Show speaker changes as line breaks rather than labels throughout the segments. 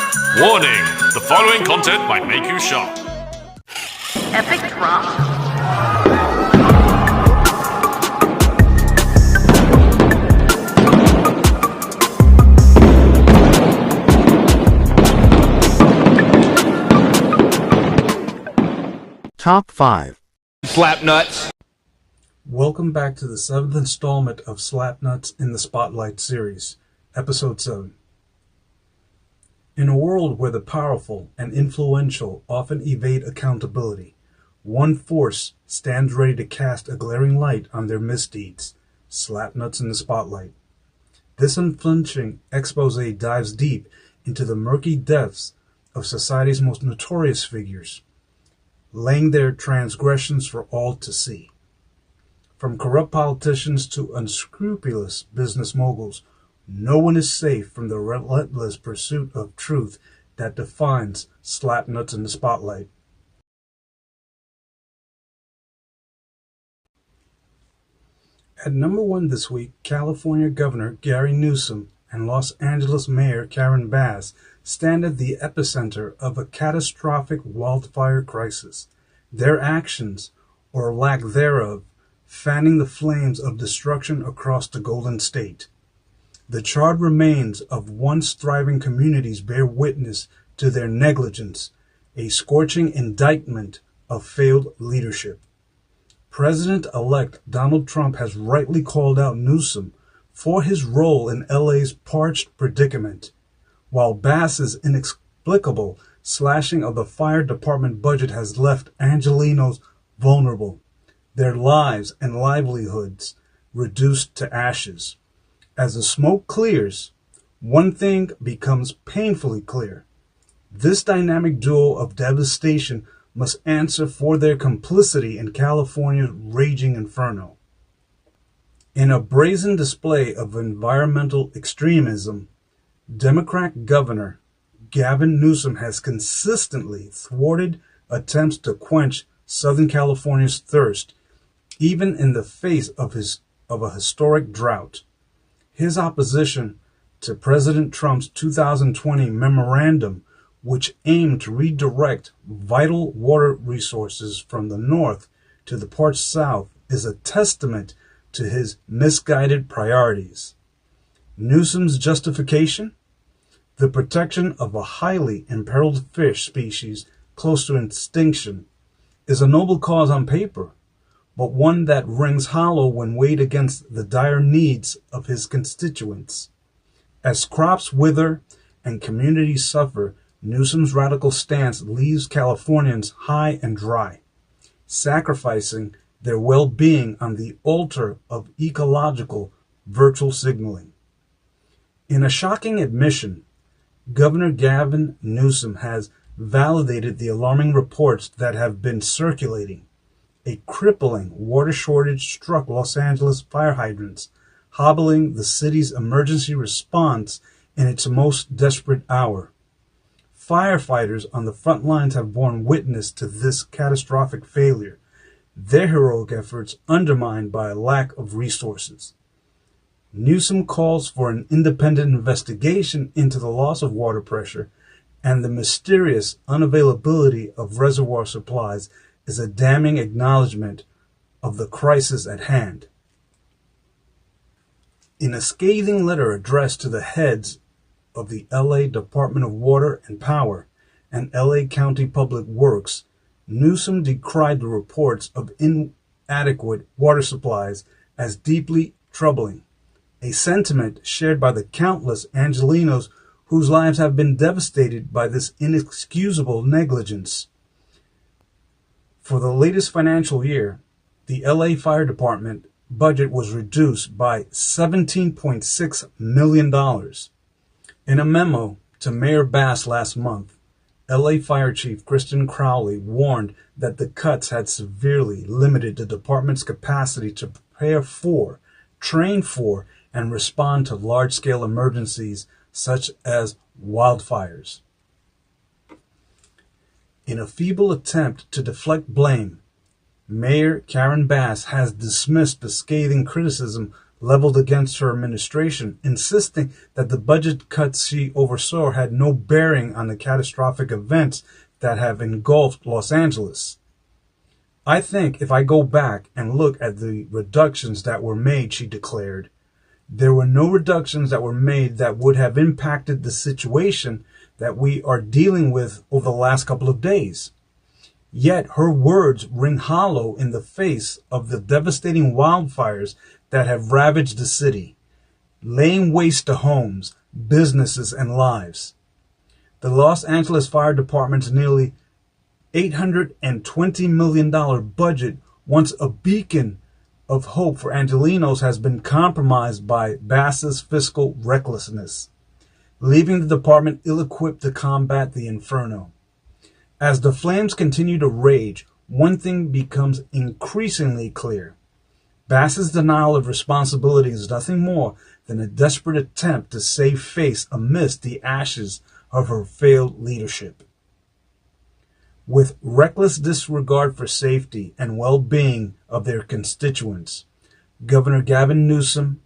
Warning, the following content might make you shocked.
Epic drop.
Top 5.
Slapnuts.
Welcome back to the 7th installment of Slapnuts in the Spotlight series, Episode 7. In a world where the powerful and influential often evade accountability, one force stands ready to cast a glaring light on their misdeeds: Slapnuts in the Spotlight. This unflinching expose dives deep into the murky depths of society's most notorious figures, laying their transgressions for all to see. From corrupt politicians to unscrupulous business moguls, no one is safe from the relentless pursuit of truth that defines Slapnuts in the Spotlight. At number 1 this week, California Governor Gary Newsom and Los Angeles Mayor Karen Bass stand at the epicenter of a catastrophic wildfire crisis. Their actions, or lack thereof, fanning the flames of destruction across the Golden State. The charred remains of once thriving communities bear witness to their negligence, a scorching indictment of failed leadership. President-elect Donald Trump has rightly called out Newsom for his role in LA's parched predicament, while Bass's inexplicable slashing of the fire department budget has left Angelenos vulnerable, their lives and livelihoods reduced to ashes. As the smoke clears, one thing becomes painfully clear. This dynamic duo of devastation must answer for their complicity in California's raging inferno. In a brazen display of environmental extremism, Democrat Governor Gavin Newsom has consistently thwarted attempts to quench Southern California's thirst, even in the face of a historic drought. His opposition to President Trump's 2020 memorandum, which aimed to redirect vital water resources from the north to the parched south, is a testament to his misguided priorities. Newsom's justification? The protection of a highly imperiled fish species close to extinction is a noble cause on paper, but one that rings hollow when weighed against the dire needs of his constituents. As crops wither and communities suffer, Newsom's radical stance leaves Californians high and dry, sacrificing their well-being on the altar of ecological virtual signaling. In a shocking admission, Governor Gavin Newsom has validated the alarming reports that have been circulating. A crippling water shortage struck Los Angeles fire hydrants, hobbling the city's emergency response in its most desperate hour. Firefighters on the front lines have borne witness to this catastrophic failure, their heroic efforts undermined by a lack of resources. Newsom calls for an independent investigation into the loss of water pressure, and the mysterious unavailability of reservoir supplies is a damning acknowledgement of the crisis at hand. In a scathing letter addressed to the heads of the LA Department of Water and Power and LA County Public Works, Newsom decried the reports of inadequate water supplies as deeply troubling, a sentiment shared by the countless Angelenos whose lives have been devastated by this inexcusable negligence. For the latest financial year, the LA Fire Department budget was reduced by $17.6 million. In a memo to Mayor Bass last month, LA Fire Chief Kristen Crowley warned that the cuts had severely limited the department's capacity to prepare for, train for, and respond to large-scale emergencies such as wildfires. In a feeble attempt to deflect blame, Mayor Karen Bass has dismissed the scathing criticism leveled against her administration, insisting that the budget cuts she oversaw had no bearing on the catastrophic events that have engulfed Los Angeles. I think if I go back and look at the reductions that were made, she declared, there were no reductions that were made that would have impacted the situation that we are dealing with over the last couple of days. Yet her words ring hollow in the face of the devastating wildfires that have ravaged the city, laying waste to homes, businesses, and lives. The Los Angeles Fire Department's nearly $820 million budget, once a beacon of hope for Angelenos, has been compromised by Bass's fiscal recklessness, leaving the department ill-equipped to combat the inferno. As the flames continue to rage, one thing becomes increasingly clear. Bass's denial of responsibility is nothing more than a desperate attempt to save face amidst the ashes of her failed leadership. With reckless disregard for safety and well-being of their constituents, Governor Gavin Newsom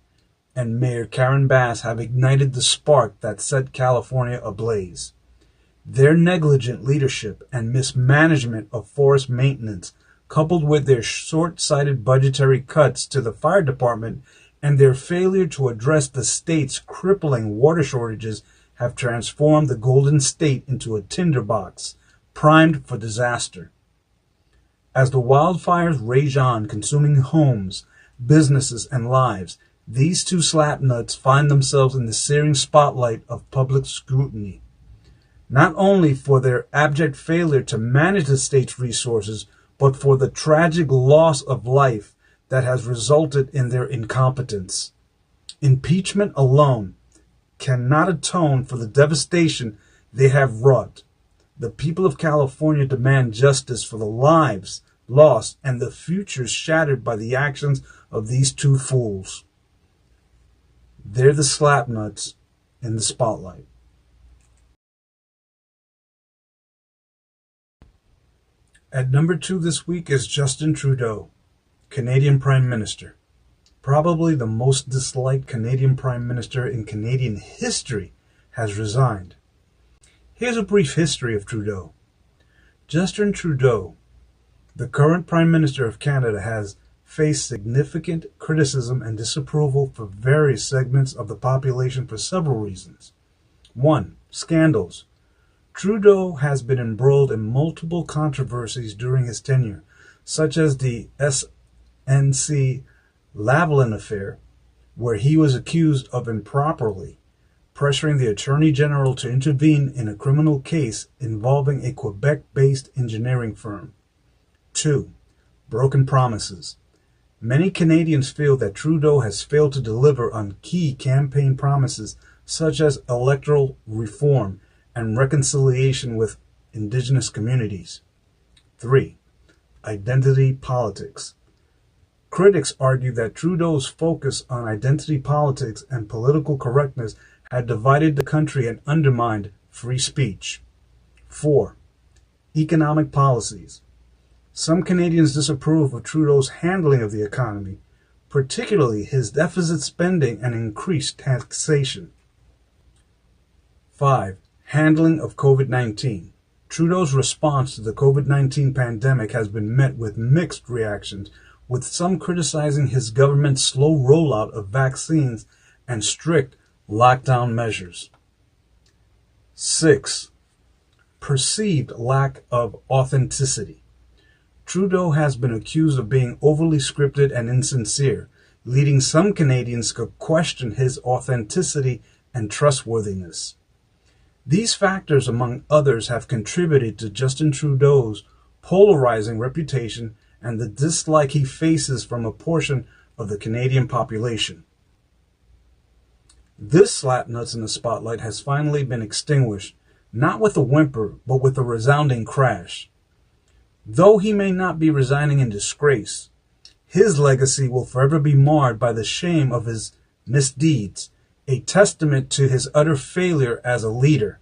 and Mayor Karen Bass have ignited the spark that set California ablaze. Their negligent leadership and mismanagement of forest maintenance, coupled with their short-sighted budgetary cuts to the fire department and their failure to address the state's crippling water shortages, have transformed the Golden State into a tinderbox, primed for disaster. As the wildfires rage on, consuming homes, businesses, and lives, these two slapnuts find themselves in the searing spotlight of public scrutiny, not only for their abject failure to manage the state's resources, but for the tragic loss of life that has resulted in their incompetence. Impeachment alone cannot atone for the devastation they have wrought. The people of California demand justice for the lives lost and the futures shattered by the actions of these two fools. They're the Slapnuts in the spotlight. At number 2 this week is Justin Trudeau, Canadian Prime Minister. Probably the most disliked Canadian Prime Minister in Canadian history has resigned. Here's a brief history of Trudeau. Justin Trudeau, the current Prime Minister of Canada, has faced significant criticism and disapproval for various segments of the population for several reasons. 1. Scandals. Trudeau has been embroiled in multiple controversies during his tenure, such as the SNC Lavalin affair, where he was accused of improperly pressuring the Attorney General to intervene in a criminal case involving a Quebec-based engineering firm. 2. Broken promises. Many Canadians feel that Trudeau has failed to deliver on key campaign promises such as electoral reform and reconciliation with Indigenous communities. 3. Identity politics. Critics argue that Trudeau's focus on identity politics and political correctness had divided the country and undermined free speech. 4. Economic policies. Some Canadians disapprove of Trudeau's handling of the economy, particularly his deficit spending and increased taxation. 5. Handling of COVID-19. Trudeau's response to the COVID-19 pandemic has been met with mixed reactions, with some criticizing his government's slow rollout of vaccines and strict lockdown measures. 6. Perceived lack of authenticity. Trudeau has been accused of being overly scripted and insincere, leading some Canadians to question his authenticity and trustworthiness. These factors, among others, have contributed to Justin Trudeau's polarizing reputation and the dislike he faces from a portion of the Canadian population. This Slapnuts in the Spotlight has finally been extinguished, not with a whimper, but with a resounding crash. Though he may not be resigning in disgrace, his legacy will forever be marred by the shame of his misdeeds, a testament to his utter failure as a leader.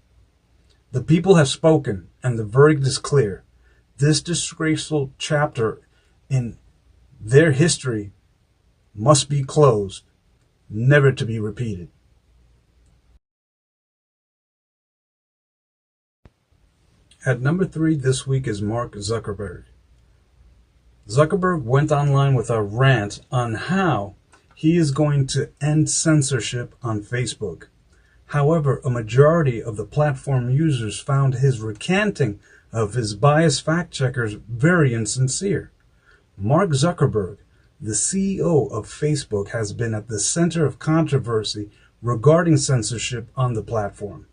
The people have spoken, and the verdict is clear. This disgraceful chapter in their history must be closed. never to be repeated. At number 3 this week is Mark Zuckerberg. Zuckerberg went online with a rant on how he is going to end censorship on Facebook. However, a majority of the platform users found his recanting of his biased fact-checkers very insincere. Mark Zuckerberg, the CEO of Facebook, has been at the center of controversy regarding censorship on the platform.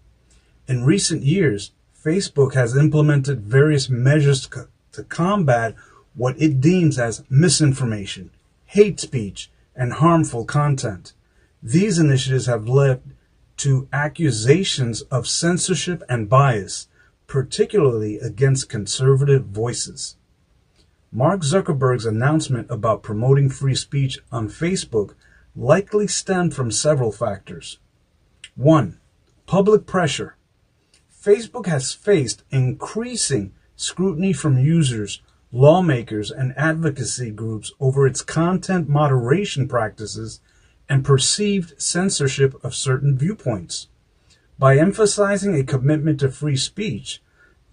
In recent years, Facebook has implemented various measures to combat what it deems as misinformation, hate speech, and harmful content. These initiatives have led to accusations of censorship and bias, particularly against conservative voices. Mark Zuckerberg's announcement about promoting free speech on Facebook likely stemmed from several factors. 1. Public pressure. Facebook has faced increasing scrutiny from users, lawmakers, and advocacy groups over its content moderation practices and perceived censorship of certain viewpoints. By emphasizing a commitment to free speech,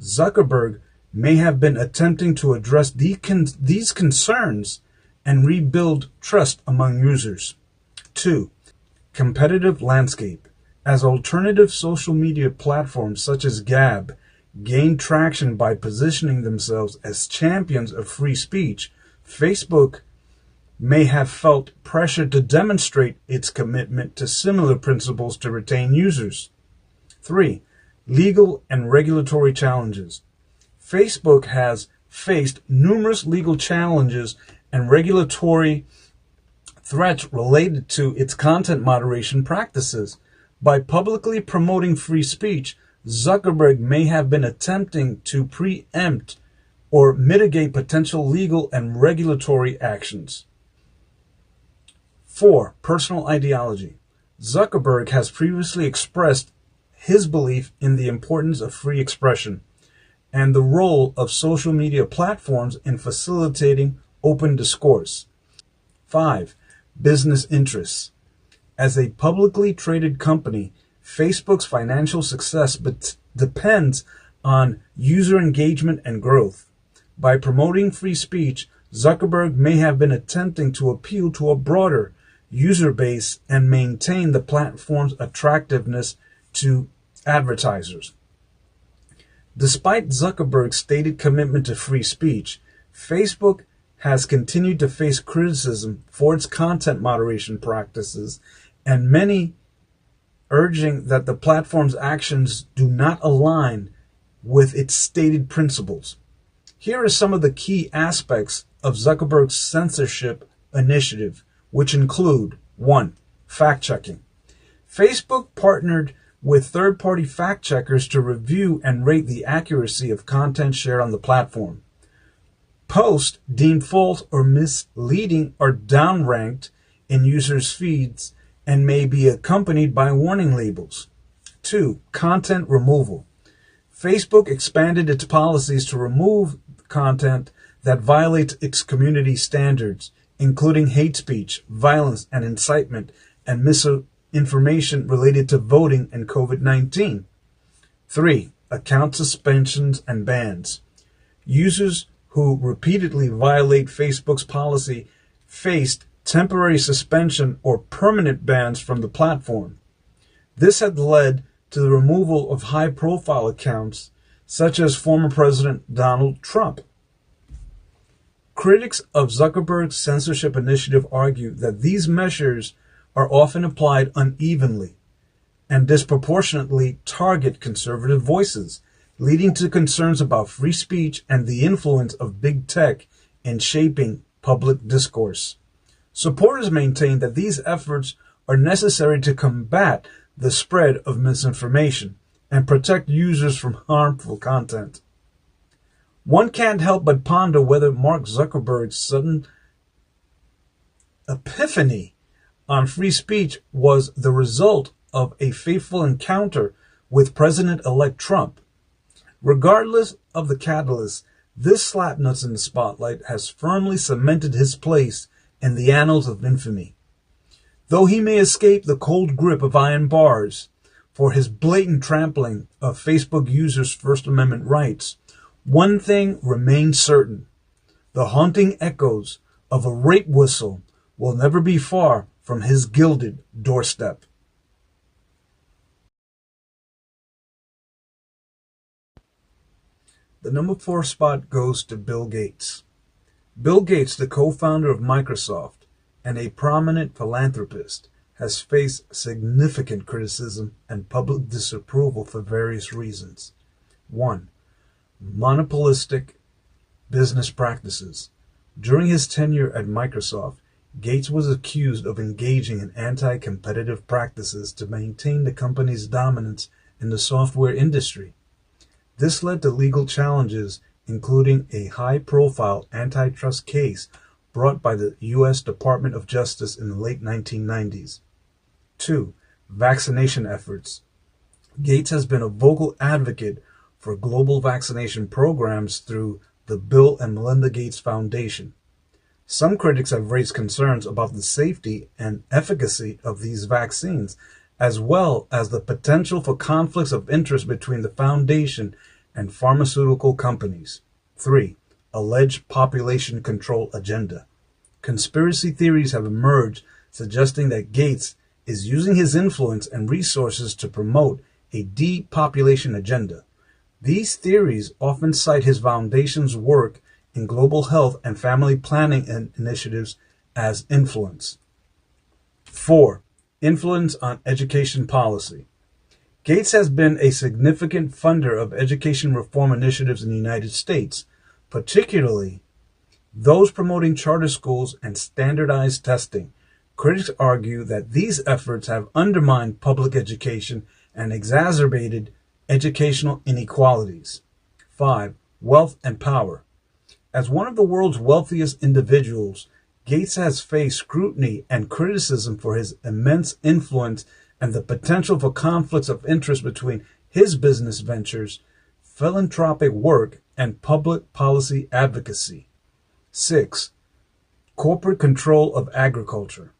Zuckerberg may have been attempting to address these concerns and rebuild trust among users. 2. Competitive landscape. As alternative social media platforms such as Gab gain traction by positioning themselves as champions of free speech, Facebook may have felt pressure to demonstrate its commitment to similar principles to retain users. 3. Legal and regulatory challenges. Facebook has faced numerous legal challenges and regulatory threats related to its content moderation practices. By publicly promoting free speech, Zuckerberg may have been attempting to preempt or mitigate potential legal and regulatory actions. 4. Personal ideology. Zuckerberg has previously expressed his belief in the importance of free expression and the role of social media platforms in facilitating open discourse. 5. Business interests. As a publicly traded company, Facebook's financial success depends on user engagement and growth. By promoting free speech, Zuckerberg may have been attempting to appeal to a broader user base and maintain the platform's attractiveness to advertisers. Despite Zuckerberg's stated commitment to free speech, Facebook has continued to face criticism for its content moderation practices, and many urging that the platform's actions do not align with its stated principles. Here are some of the key aspects of Zuckerberg's censorship initiative, which include: 1. Fact-checking. Facebook partnered with third-party fact-checkers to review and rate the accuracy of content shared on the platform. Posts deemed false or misleading are downranked in users' feeds and may be accompanied by warning labels. 2. Content removal. Facebook expanded its policies to remove content that violates its community standards, including hate speech, violence and incitement, and misinformation related to voting and COVID-19. 3. Account suspensions and bans. Users who repeatedly violate Facebook's policy faced temporary suspension or permanent bans from the platform. This had led to the removal of high-profile accounts, such as former President Donald Trump. Critics of Zuckerberg's censorship initiative argue that these measures are often applied unevenly and disproportionately target conservative voices, leading to concerns about free speech and the influence of big tech in shaping public discourse. Supporters maintain that these efforts are necessary to combat the spread of misinformation and protect users from harmful content. One can't help but ponder whether Mark Zuckerberg's sudden epiphany on free speech was the result of a fateful encounter with President-elect Trump. Regardless of the catalyst, this Slapnuts in the Spotlight has firmly cemented his place in the annals of infamy. Though he may escape the cold grip of iron bars for his blatant trampling of Facebook users' First Amendment rights, one thing remains certain. The haunting echoes of a rape whistle will never be far from his gilded doorstep. The number 4 spot goes to Bill Gates. Bill Gates, the co-founder of Microsoft and a prominent philanthropist, has faced significant criticism and public disapproval for various reasons. 1. Monopolistic business practices. During his tenure at Microsoft, Gates was accused of engaging in anti-competitive practices to maintain the company's dominance in the software industry. This led to legal challenges, including a high-profile antitrust case brought by the U.S. Department of Justice in the late 1990s. 2. Vaccination efforts. Gates has been a vocal advocate for global vaccination programs through the Bill and Melinda Gates Foundation. Some critics have raised concerns about the safety and efficacy of these vaccines, as well as the potential for conflicts of interest between the foundation and pharmaceutical companies. 3. Alleged population control agenda. Conspiracy theories have emerged suggesting that Gates is using his influence and resources to promote a depopulation agenda. These theories often cite his foundation's work in global health and family planning initiatives as influence. 4. Influence on education policy. Gates has been a significant funder of education reform initiatives in the United States, particularly those promoting charter schools and standardized testing. Critics argue that these efforts have undermined public education and exacerbated educational inequalities. 5. Wealth and power. As one of the world's wealthiest individuals, Gates has faced scrutiny and criticism for his immense influence and the potential for conflicts of interest between his business ventures, philanthropic work, and public policy advocacy. 6. Corporate control of agriculture.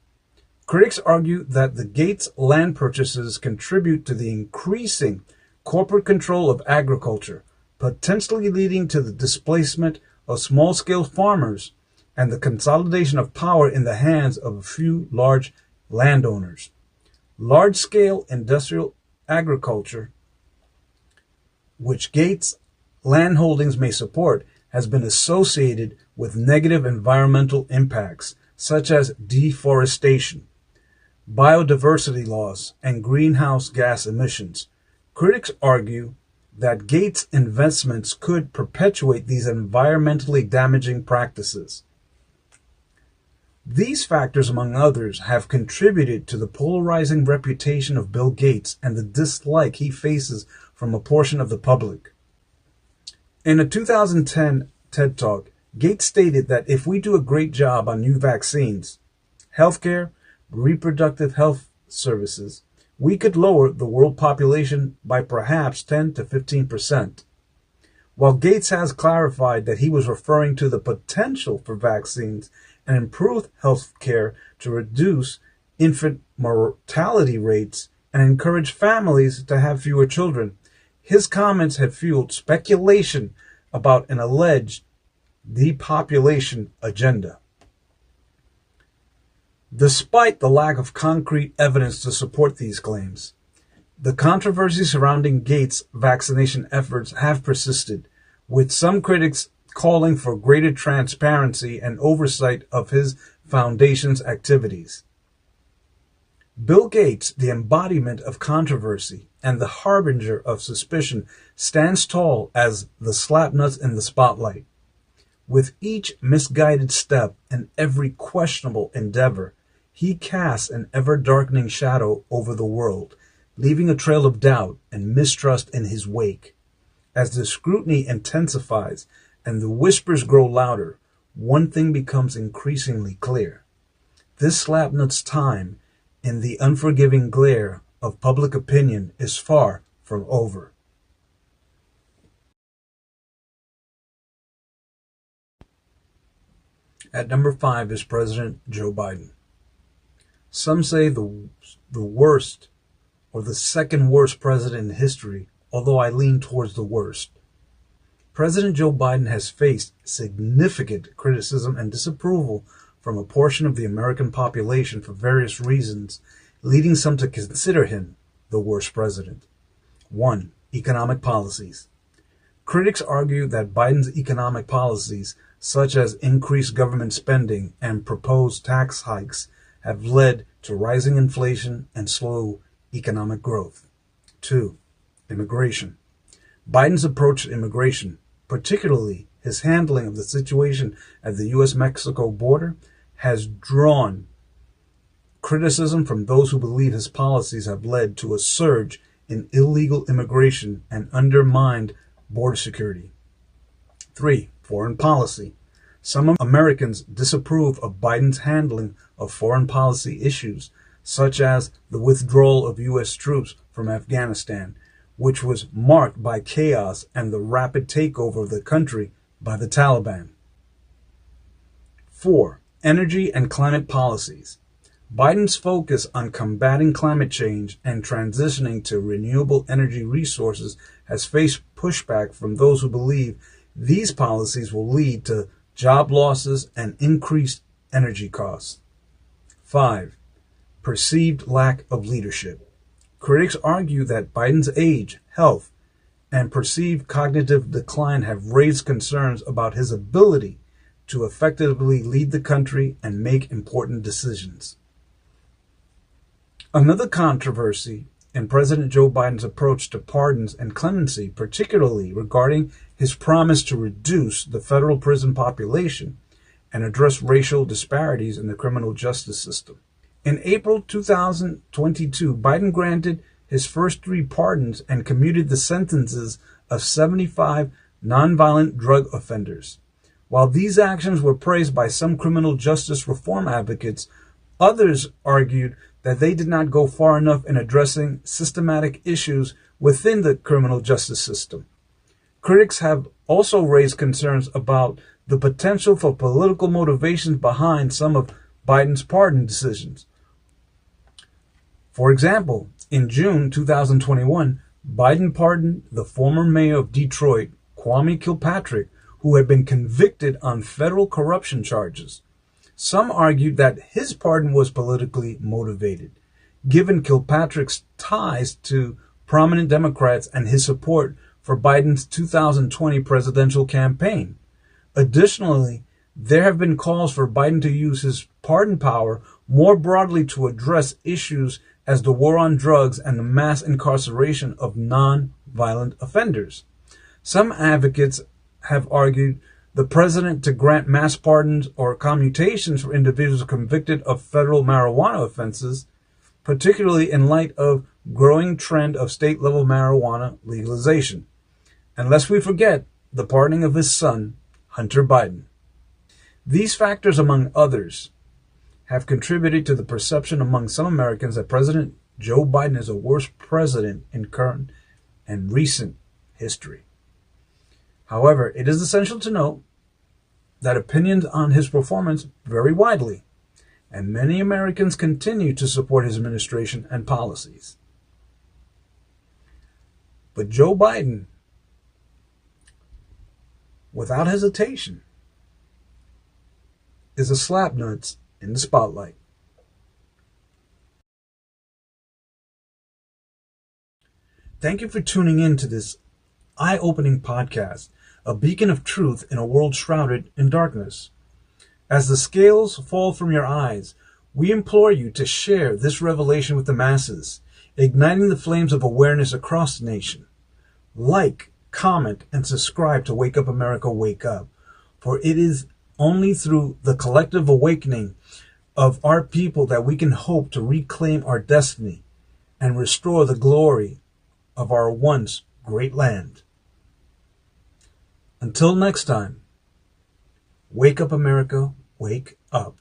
Critics argue that the Gates land purchases contribute to the increasing corporate control of agriculture, potentially leading to the displacement of small-scale farmers and the consolidation of power in the hands of a few large landowners. Large-scale industrial agriculture, which Gates' land holdings may support, has been associated with negative environmental impacts, such as deforestation, biodiversity loss, and greenhouse gas emissions. Critics argue that Gates' investments could perpetuate these environmentally damaging practices. These factors, among others, have contributed to the polarizing reputation of Bill Gates and the dislike he faces from a portion of the public. In a 2010 TED Talk, Gates stated that if we do a great job on new vaccines, healthcare, reproductive health services, we could lower the world population by perhaps 10 to 15%. While Gates has clarified that he was referring to the potential for vaccines and improved health care to reduce infant mortality rates and encourage families to have fewer children, his comments have fueled speculation about an alleged depopulation agenda. Despite the lack of concrete evidence to support these claims, the controversy surrounding Gates' vaccination efforts have persisted, with some critics calling for greater transparency and oversight of his foundation's activities. Bill Gates, the embodiment of controversy and the harbinger of suspicion, stands tall as the Slapnuts in the spotlight. With each misguided step and every questionable endeavor, he casts an ever-darkening shadow over the world, leaving a trail of doubt and mistrust in his wake. As the scrutiny intensifies and the whispers grow louder, one thing becomes increasingly clear. This Slapnut's time in the unforgiving glare of public opinion is far from over. At number 5 is President Joe Biden. Some say the worst or the second worst president in history, although I lean towards the worst. President Joe Biden has faced significant criticism and disapproval from a portion of the American population for various reasons, leading some to consider him the worst president. 1. Economic policies. Critics argue that Biden's economic policies, such as increased government spending and proposed tax hikes, have led to rising inflation and slow economic growth. 2. Immigration. Biden's approach to immigration, particularly his handling of the situation at the U.S.-Mexico border, has drawn criticism from those who believe his policies have led to a surge in illegal immigration and undermined border security. 3. Foreign policy. Some Americans disapprove of Biden's handling of foreign policy issues, such as the withdrawal of U.S. troops from Afghanistan, which was marked by chaos and the rapid takeover of the country by the Taliban. 4. Energy and climate policies. Biden's focus on combating climate change and transitioning to renewable energy resources has faced pushback from those who believe these policies will lead to job losses and increased energy costs. 5. Perceived lack of leadership. Critics argue that Biden's age, health, and perceived cognitive decline have raised concerns about his ability to effectively lead the country and make important decisions. Another controversy in President Joe Biden's approach to pardons and clemency, particularly regarding his promise to reduce the federal prison population and address racial disparities in the criminal justice system. In April 2022, Biden granted his first 3 pardons and commuted the sentences of 75 nonviolent drug offenders. While these actions were praised by some criminal justice reform advocates, others argued that they did not go far enough in addressing systematic issues within the criminal justice system. Critics have also raised concerns about the potential for political motivations behind some of Biden's pardon decisions. For example, in June 2021, Biden pardoned the former mayor of Detroit, Kwame Kilpatrick, who had been convicted on federal corruption charges. Some argued that his pardon was politically motivated, given Kilpatrick's ties to prominent Democrats and his support for Biden's 2020 presidential campaign. Additionally, there have been calls for Biden to use his pardon power more broadly to address issues as the war on drugs and the mass incarceration of non-violent offenders. Some advocates have argued the president to grant mass pardons or commutations for individuals convicted of federal marijuana offenses, particularly in light of growing trend of state-level marijuana legalization. And lest we forget the pardoning of his son, Hunter Biden. These factors, among others, have contributed to the perception among some Americans that President Joe Biden is the worst president in current and recent history. However, it is essential to note that opinions on his performance vary widely, and many Americans continue to support his administration and policies. But Joe Biden, without hesitation, is a Slapnuts in the spotlight. Thank you for tuning in to this eye-opening podcast, a beacon of truth in a world shrouded in darkness. As the scales fall from your eyes, we implore you to share this revelation with the masses, igniting the flames of awareness across the nation. Like, comment, and subscribe to Wake Up America, Wake Up, for it is only through the collective awakening of our people that we can hope to reclaim our destiny and restore the glory of our once great land. Until next time, wake up, America, wake up.